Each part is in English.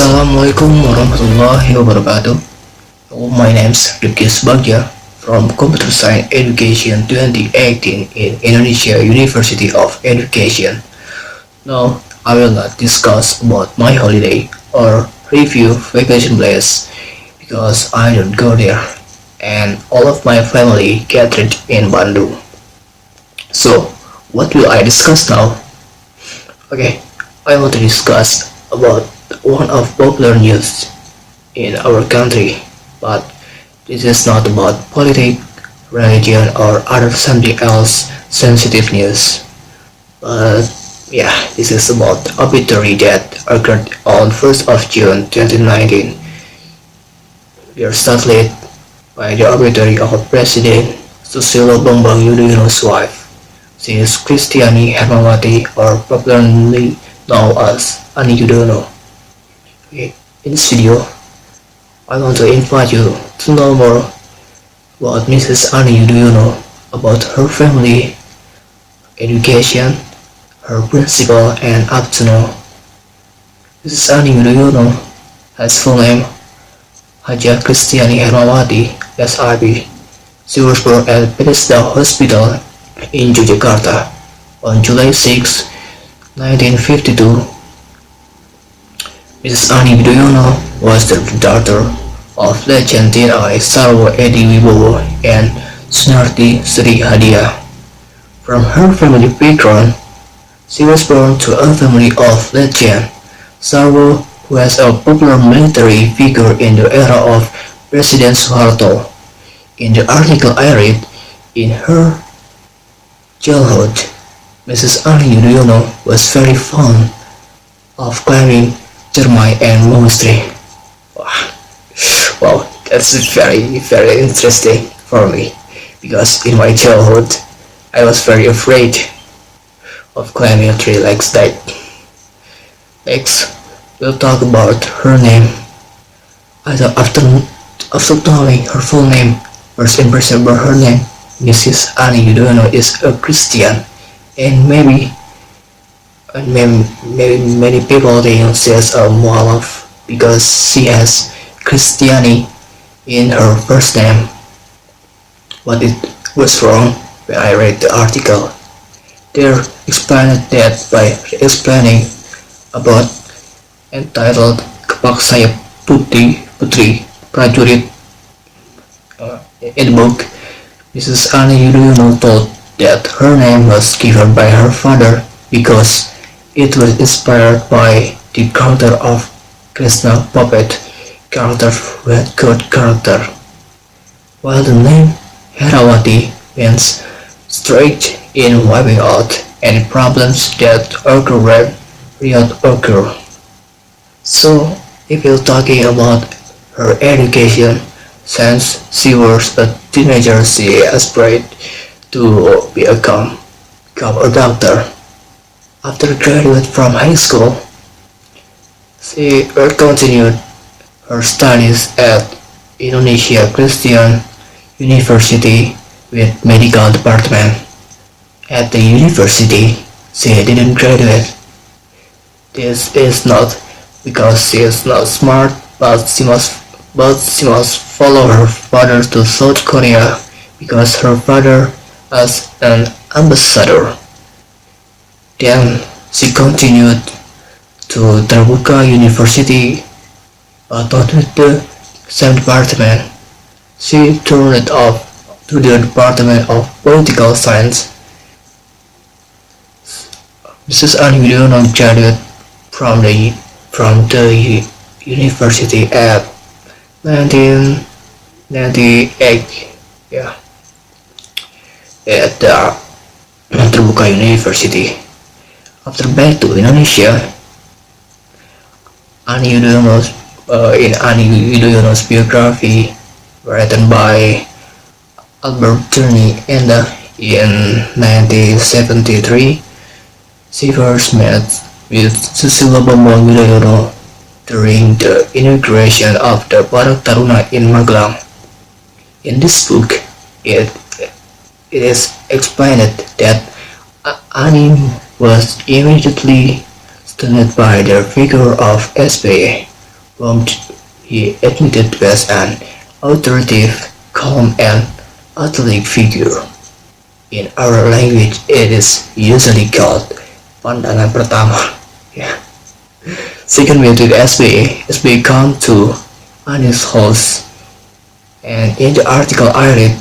Assalamualaikum warahmatullahi wabarakatuh. My name's Rikis Bagja from Computer Science Education 2018 in Indonesia University of Education. Now, I will not discuss about my holiday or review vacation place because I don't go there and all of my family gathered in Bandung. So, what will I discuss now? Okay, I want to discuss about one of popular news in our country, but this is not about politics, religion, or other something else sensitive news. But yeah, this is about obituary that occurred on 1st of June 2019. We are startled by the obituary of President Susilo Bambang Yudhoyono's wife. She is Kristiani Hermawati, or popularly known as Ani Yudhoyono. Okay, in this video, I want to invite you to know more about Mrs. Ani Yudhoyono, about her family, education, her principal, and up to now. Mrs. Ani Yudhoyono has full name Haja Kristiani Hermawati, SIB. She was born at Bethesda Hospital in Yogyakarta on July 6, 1952. Mrs. Ani Yudhoyono was the daughter of legend TNI Sarwo Edi Wibowo and Sunarti Sri Hadia. From her family background, she was born to a family of legend. Sarwo was a popular military figure in the era of President Suharto. In the article I read, in her childhood, Mrs. Ani Yudhoyono was very fond of climbing Cermai and monastery. Wow, that's very interesting for me, because in my childhood I was very afraid of climbing a tree like that. Next, we'll talk about her name. After knowing her full name, first impression about her name, Mrs. Ani Yudhoyono is a Christian, and maybe many people think she is a Mualaf because she has Kristiani in her first name. But it was wrong when I read the article. They explained that by explaining about entitled Kepak Sayap Putri Prajurit. In the book, Mrs. Ani Yudhoyono told that her name was given by her father because it was inspired by the character of Krishna puppet character who had good character, while the name Herawati means straight in wiping out any problems that occur when riot occur. So, if you're talking about her education, since she was a teenager, she aspired to become a doctor. After graduating from high school, she continued her studies at Indonesia Christian University with medical department. At the university, she didn't graduate. This is not because she is not smart, but she must follow her father to South Korea because her father was an ambassador. Then she continued to Terbuka University, but not with the same department. She turned off to the Department of Political Science. Mrs. Ani Yudhoyono graduated from the university at 1998. Yeah, at the Terbuka University. After back to Indonesia, in Ani Yudhoyono's biography, written by Albert Journey in 1973, she first met with Susilo Bambang Yudhoyono during the inauguration of the Barak Taruna in Magelang. In this book, it is explained that Ani was immediately stunned by the figure of SBA, whom he admitted was an authoritative, calm, and athletic figure. In our language, it is usually called pandangan pertama. Yeah. Second with SBA come to Ani's house, and in the article I read,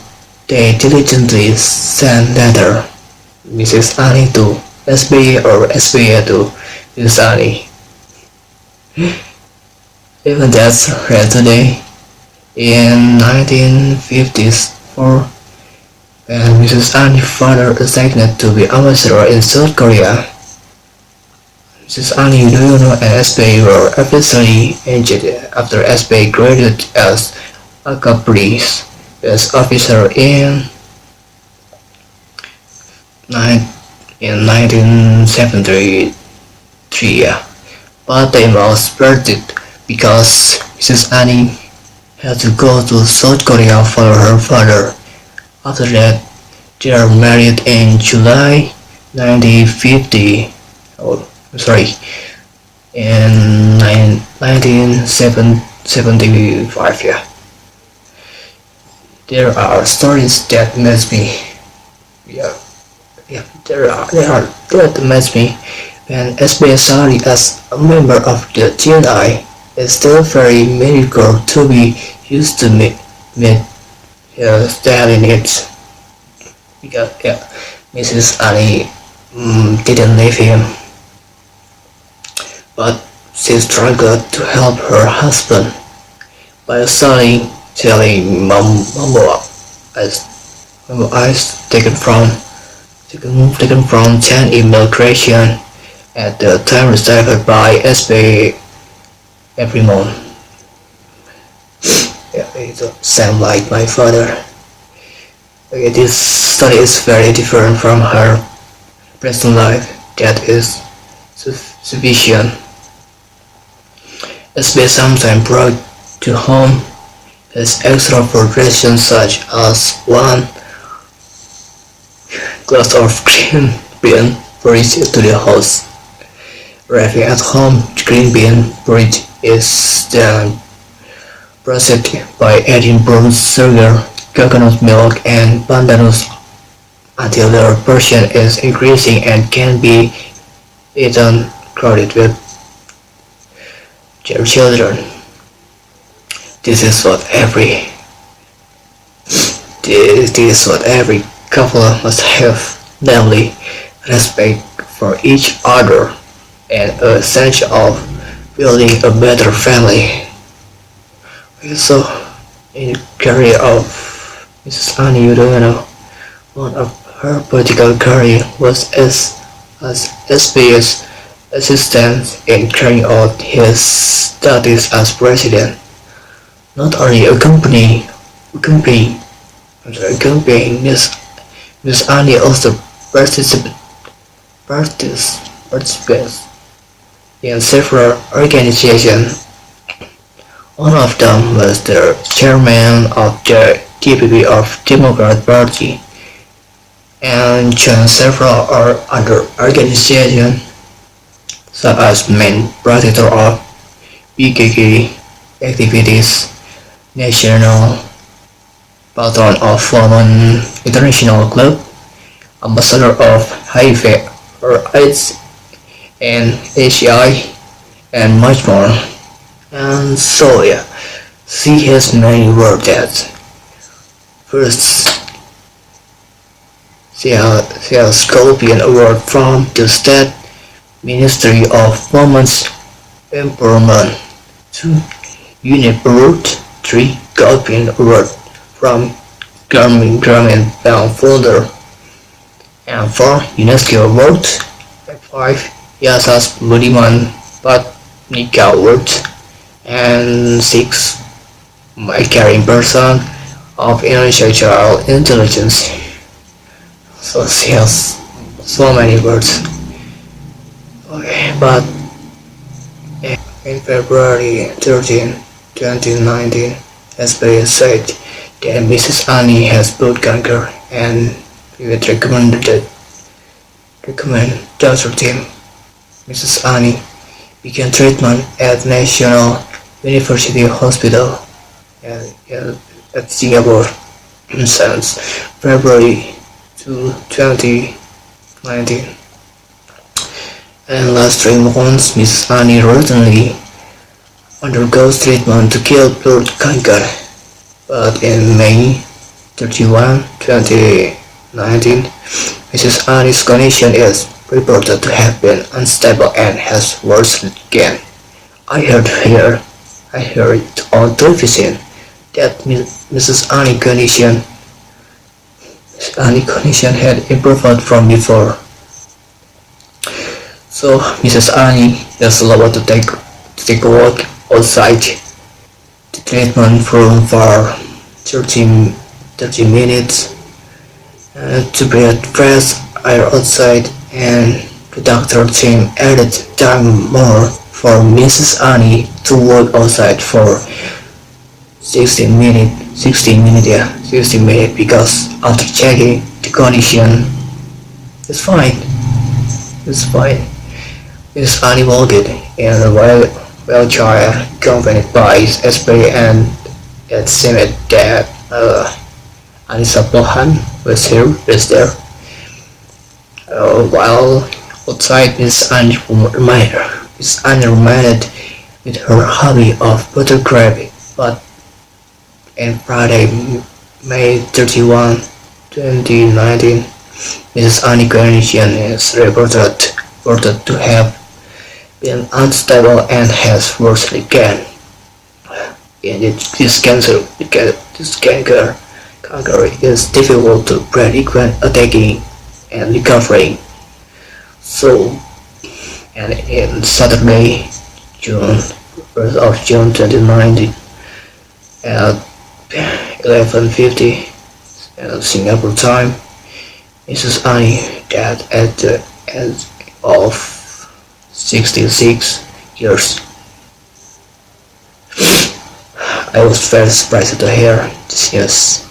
they diligently sent letter Mrs. Ani to SBA or SBA to Mrs. Ani. Even that's read today. In 1954, when Mrs. Ani's father assigned to be ambassador in South Korea, Mrs. Ani Yudhoyono and SBA were officially engaged after SBA graduated as a caprice as officer in 1973. But they was parted because Mrs. Ani had to go to South Korea for her father. After that, they are married in July 1950. In 1975. Yeah. There are stories that makes me. There are that makes me when especially as a member of the GNI. It's still very mediocre to be used to meet daily needs. Because Mrs. Ali didn't leave him, but she struggled to help her husband by selling mambo ice taken from 10 immigration at the time received by SBA every month. It's same like my father. This story is very different from her present life. That is sufficient. SBA sometimes brought to home his extra progressions such as one glass of green bean porridge to the house. Arriving at home, green bean porridge is then processed by adding brown sugar, coconut milk, and pandanus until the portion is increasing and can be eaten crowded with their children. This is what every couple must have, namely respect for each other and a sense of building a better family. So, in the career of Mrs. Ani Yudhoyono, one of her political career was as SBA's assistant in carrying out his duties as president. Not only accompanying Miss Ani also participates in several organizations. One of them was the chairman of the DPP of Democrat Party, and joined several other organizations such as main protector of PKK activities, national patron of Women International Club, ambassador of HIV or AIDS and ACI, and much more. And so she has many work that. First, she has Scorpion Award from the State Ministry of Women's Empowerment. 2. UNEP Award. 3. Scorpion Award from Grameen Bank Folder. And 4. UNESCO Award. 5. Yasas Budiman Patnika Award. And 6. My Caring Person of Intellectual Intelligence. So she has so many words. Okay, but in February 13, 2019, SBA said that Mrs. Ani has blood cancer and we would recommend Dr. Tim. Mrs. Ani began treatment at National University Hospital and at Singapore since February 2019. And last 3 months, Mrs. Annie routinely undergoes treatment to kill blood cancer. But in May 31, 2019, Mrs. Annie's condition is reported to have been unstable and has worsened again. I heard it on television that Mrs. Annie's condition had improved from before. So Mrs. Annie is allowed to take a walk outside the treatment room for 30 minutes to breathe fresh air outside, and the doctor team added time more for Mrs. Annie to walk outside for 60 minutes because after checking the condition is fine. Mrs. Annie walked in a wheelchair accompanied by spray, and it seemed that Anissa Pohan was there. While outside, Miss Annie remained with her hobby of photography, but on Friday, May 31, 2019, Mrs. Annie's condition is reported to have been unstable and has worsened again. And this cancer is difficult to predict when attacking and recovering. So, and in Saturday, June 2019, at 11:50 Singapore time, Mrs. Annie died at the age of 66 years. I was very surprised to hear this news.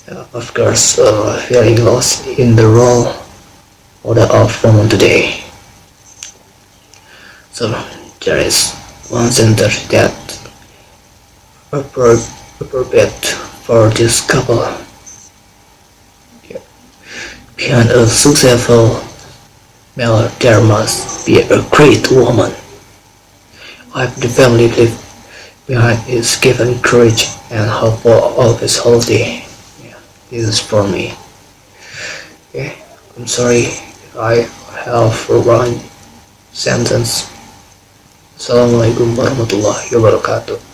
Of course, feeling lost in the role model of woman today. So there is one center that appropriate for this couple. Behind a successful male, there must be a great woman. If the family live behind is given courage and hope for always healthy. This is for me. Okay, I'm sorry if I have wrong sentence. Assalamualaikum warahmatullahi wabarakatuh.